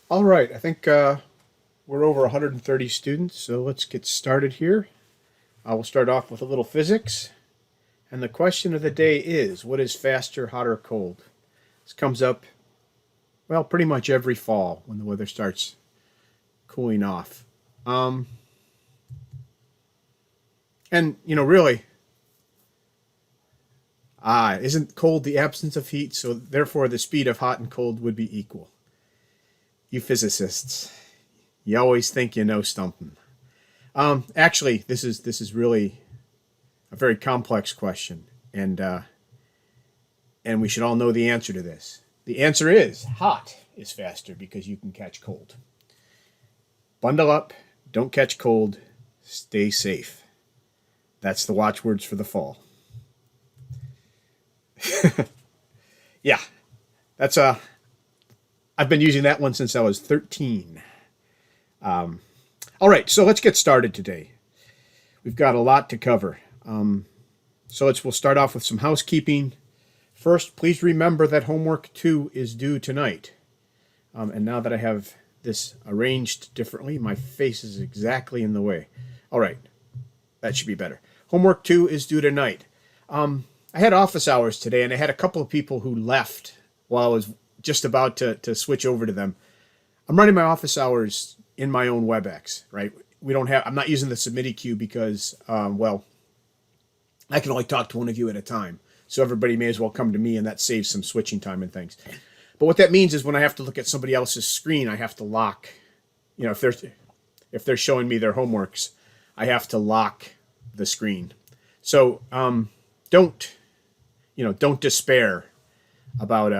All right, I think we're over 130 students, so let's get started here. We'll start off with a little physics. And the question of the day is, what is faster, hot, or cold? This comes up, well, pretty much every fall when the weather starts cooling off. Um, really, isn't cold the absence of heat, so therefore the speed of hot and cold would be equal? You physicists, you always think you know something. Actually, this is really a very complex question, and we should all know the answer to this. The answer is hot is faster because you can catch cold. Bundle up, don't catch cold, stay safe. That's the watchwords for the fall. Yeah, that's I've been using that one since I was 13. All right, so let's get started today. We've got a lot to cover. So we'll start off with some housekeeping. First, please remember that homework 2 is due tonight. And now that I have this arranged differently, my face is exactly in the way. All right, that should be better. Homework 2 is due tonight. I had office hours today, and I had a couple of people who left while I was just about to switch over to them. I'm running my office hours in my own WebEx, right? I'm not using the submittee queue because, I can only talk to one of you at a time. So everybody may as well come to me, and that saves some switching time and things. But what that means is when I have to look at somebody else's screen, I have to lock, if they're showing me their homeworks, I have to lock the screen. So don't despair about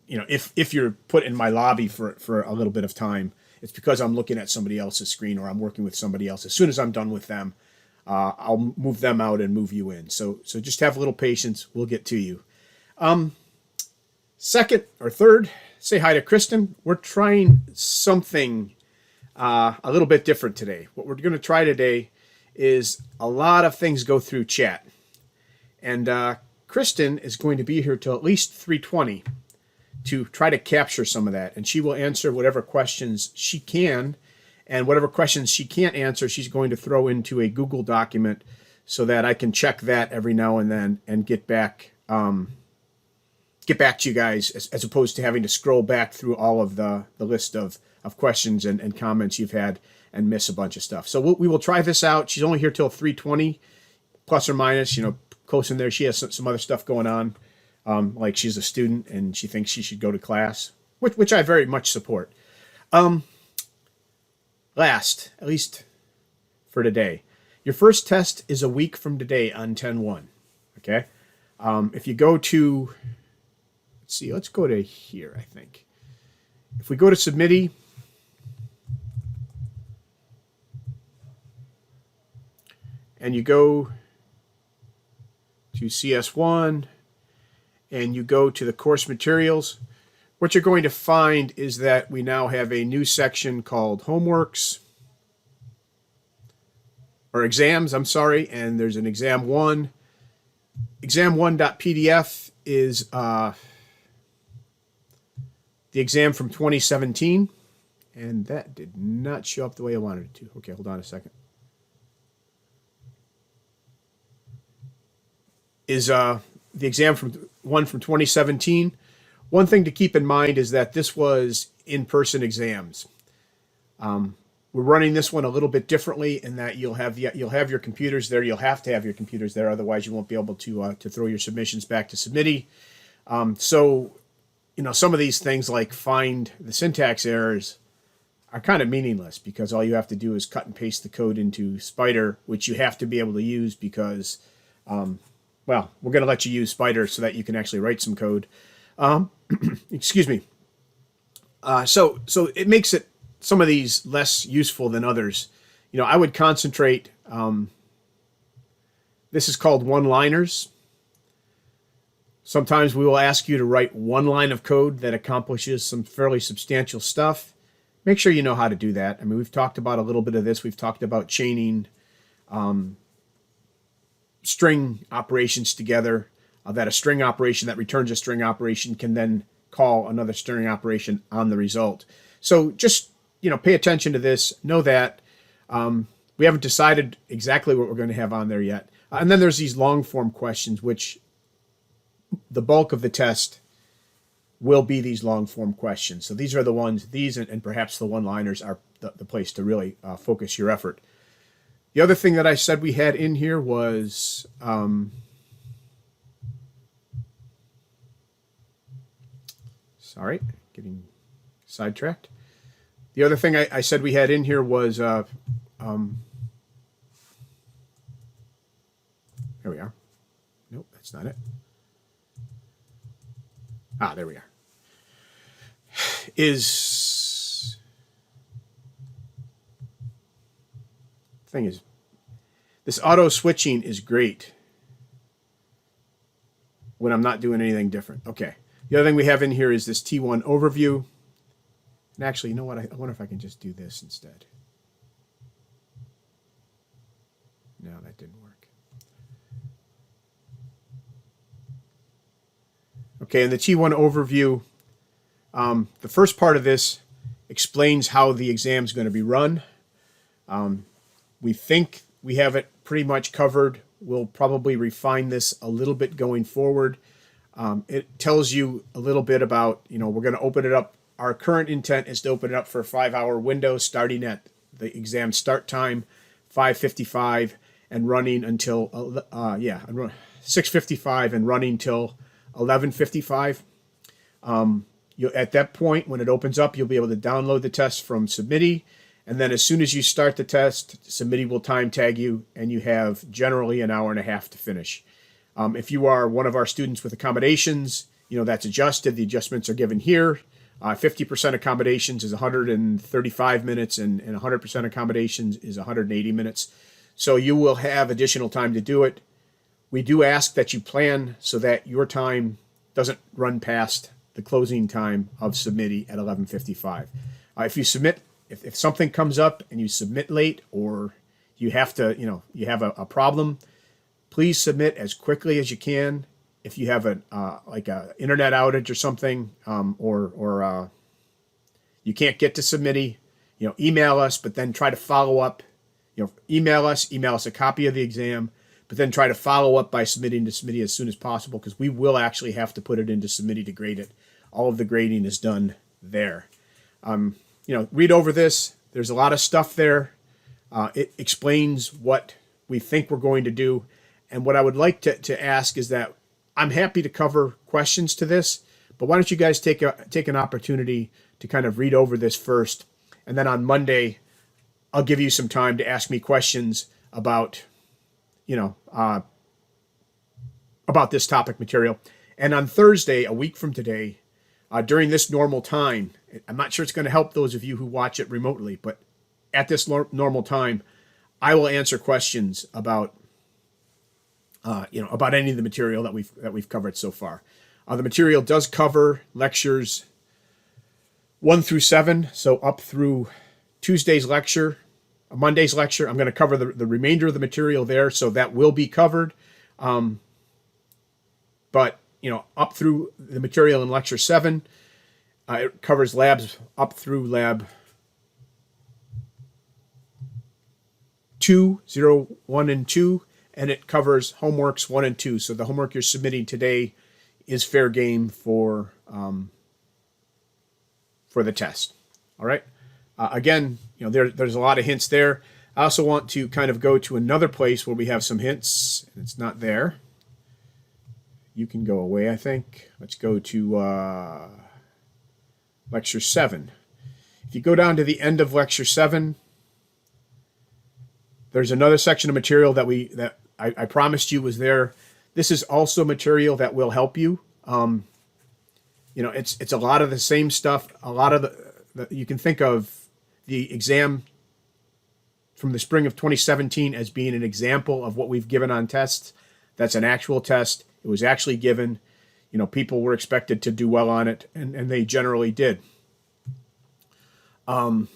if you're put in my lobby for a little bit of time. It's because I'm looking at somebody else's screen or I'm working with somebody else. As soon as I'm done with them, I'll move them out and move you in. So just have a little patience. We'll get to you. Second or third, say hi to Kristen. We're trying something a little bit different today. What we're going to try today is a lot of things go through chat. And Kristen is going to be here till at least 3:20 to try to capture some of that. And she will answer whatever questions she can. And whatever questions she can't answer, she's going to throw into a Google document so that I can check that every now and then and get back to you guys, as opposed to having to scroll back through all of the list of questions and comments you've had and miss a bunch of stuff. So we will try this out. She's only here till 3:20, plus or minus, close in there. She has some other stuff going on, like she's a student and she thinks she should go to class, which I very much support. Last, at least for today, your first test is a week from today on 10/1. Okay? If you go to, let's go to here, I think. If we go to submittee, and you go to CS1, and you go to the course materials, what you're going to find is that we now have a new section called homeworks, or exams, I'm sorry, and there's an exam 1. Exam1.pdf is the exam from 2017, and that did not show up the way I wanted it to. Okay, hold on a second. Is the exam from 2017. One thing to keep in mind is that this was in-person exams. We're running this one a little bit differently in that you'll have your computers there. You'll have to have your computers there, otherwise you won't be able to throw your submissions back to submittee. So some of these things like find the syntax errors are kind of meaningless because all you have to do is cut and paste the code into Spider, which you have to be able to use because, we're going to let you use Spider so that you can actually write some code. Excuse me. So it makes it some of these less useful than others. I would concentrate. This is called one-liners. Sometimes we will ask you to write one line of code that accomplishes some fairly substantial stuff. Make sure you know how to do that. I mean, we've talked about a little bit of this. We've talked about chaining string operations together, that a string operation that returns a string operation can then call another stirring operation on the result. So just, pay attention to this. Know that we haven't decided exactly what we're going to have on there yet. And then there's these long form questions, which the bulk of the test will be these long form questions. So these are the ones, and perhaps the one-liners are the place to really focus your effort. The other thing that I said we had in here was sorry, getting sidetracked. The other thing I said we had in here was here we are. Nope, that's not it. There we are. Thing is, this auto switching is great when I'm not doing anything different. Okay. The other thing we have in here is this T1 overview. And actually, you know what? I wonder if I can just do this instead. No, that didn't work. Okay, in the T1 overview, the first part of this explains how the exam is going to be run. We think we have it pretty much covered. We'll probably refine this a little bit going forward. It tells you a little bit about, we're going to open it up. Our current intent is to open it up for a 5-hour window starting at the exam start time, 5:55, and running until 6:55 and running till 11:55. At that point, when it opens up, you'll be able to download the test from Submiti. And then as soon as you start the test, Submiti will time tag you, and you have generally an hour and a half to finish. If you are one of our students with accommodations, that's adjusted. The adjustments are given here. 50% accommodations is 135 minutes, and 100% accommodations is 180 minutes. So you will have additional time to do it. We do ask that you plan so that your time doesn't run past the closing time of Submiti at 11:55. If you submit, if something comes up and you submit late, or you have to, you have a problem, please submit as quickly as you can. If you have like a internet outage or something, or you can't get to Submiti, email us, but then try to follow up. Email us a copy of the exam, but then try to follow up by submitting to Submiti as soon as possible, because we will actually have to put it into Submiti to grade it. All of the grading is done there. Read over this. There's a lot of stuff there. It explains what we think we're going to do. And what I would like to ask is that I'm happy to cover questions to this, but why don't you guys take an opportunity to kind of read over this first, and then on Monday, I'll give you some time to ask me questions about, about this topic material. And on Thursday, a week from today, during this normal time, I'm not sure it's going to help those of you who watch it remotely, but at this normal time, I will answer questions about, about any of the material that we've covered so far. The material does cover lectures 1 through 7, so up through Tuesday's lecture, Monday's lecture. I'm going to cover the remainder of the material there, so that will be covered. But up through the material in lecture 7, it covers labs up through lab 2, 0, 1, and 2, and it covers homeworks 1 and 2. So the homework you're submitting today is fair game for the test. All right. Again, there's a lot of hints there. I also want to kind of go to another place where we have some hints, and it's not there. You can go away, I think. Let's go to lecture 7. If you go down to the end of lecture 7, there's another section of material that I promised you was there. This is also material that will help you. It's a lot of the same stuff. A lot of the you can think of the exam from the spring of 2017 as being an example of what we've given on tests. That's an actual test. It was actually given. People were expected to do well on it, and they generally did. T1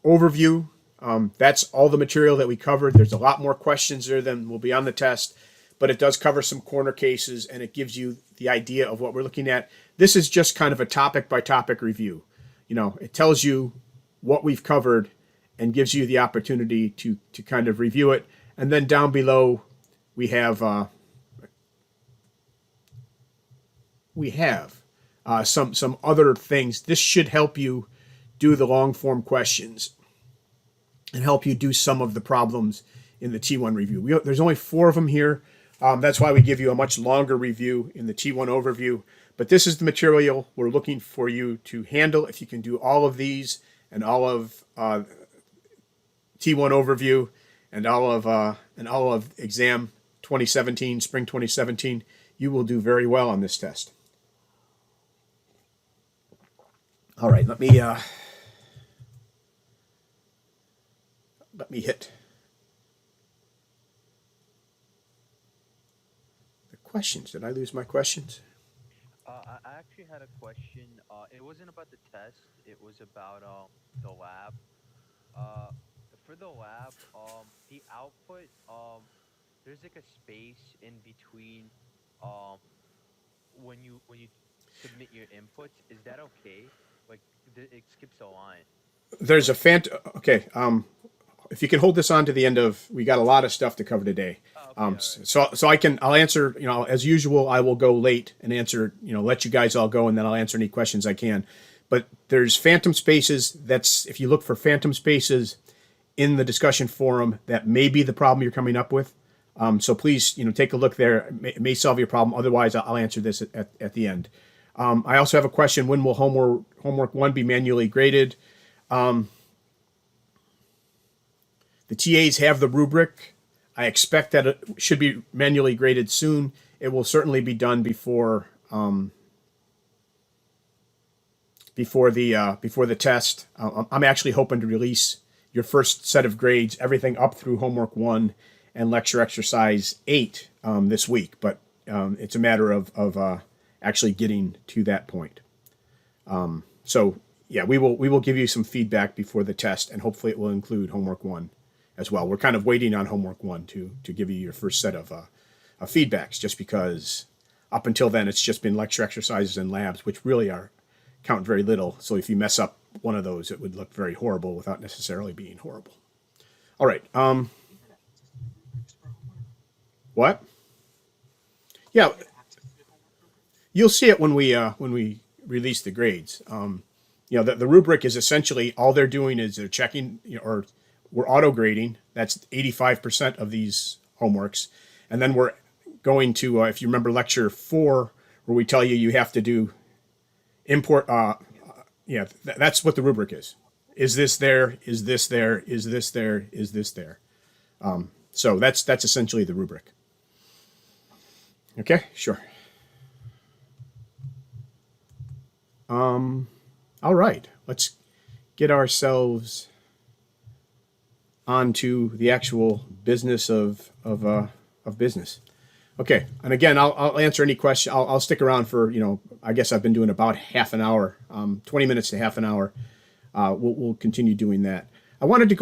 overview. That's all the material that we covered. There's a lot more questions there than will be on the test, but it does cover some corner cases, and it gives you the idea of what we're looking at. This is just kind of a topic by topic review. It tells you what we've covered and gives you the opportunity to kind of review it. And then down below, we have some other things. This should help you do the long form questions and help you do some of the problems in the T1 review. There's only 4 of them here. That's why we give you a much longer review in the T1 overview. But this is the material we're looking for you to handle. If you can do all of these and all of T1 overview and all of exam 2017, spring 2017, you will do very well on this test. All right, let me hit the questions. Did I lose my questions? I actually had a question. It wasn't about the test. It was about the lab. For the lab, the output, there's like a space in between when you submit your inputs. Is that okay? Like it skips a line. There's a okay. If you can hold this on to the end of, we got a lot of stuff to cover today. Okay, So I'll answer, as usual, I will go late and answer, let you guys all go, and then I'll answer any questions I can. But there's phantom spaces. That's, if you look for phantom spaces in the discussion forum, that may be the problem you're coming up with. So please, take a look there. It may solve your problem. Otherwise, I'll answer this at the end. I also have a question. When will homework 1 be manually graded? The TAs have the rubric. I expect that it should be manually graded soon. It will certainly be done before the test. I'm actually hoping to release your first set of grades, everything up through homework 1 and lecture exercise 8 this week. But it's a matter of actually getting to that point. So yeah, we will give you some feedback before the test, and hopefully it will include homework 1 as well. We're kind of waiting on homework 1 to give you your first set of feedbacks, just because up until then it's just been lecture exercises and labs, which really count very little. So if you mess up one of those, it would look very horrible without necessarily being horrible. All right. What? Yeah, you'll see it when we release the grades. The rubric is essentially, all they're doing is they're checking, or we're auto grading. That's 85% of these homeworks. And then we're going to, if you remember lecture 4, where we tell you have to do import, that's what the rubric is. Is this there? Is this there? Is this there? Is this there? So that's essentially the rubric. Okay, sure. All right, let's get ourselves onto the actual business of business. Okay, and again, I'll answer any question. I'll stick around for, I guess I've been doing about half an hour, 20 minutes to half an hour. We'll continue doing that. I wanted to go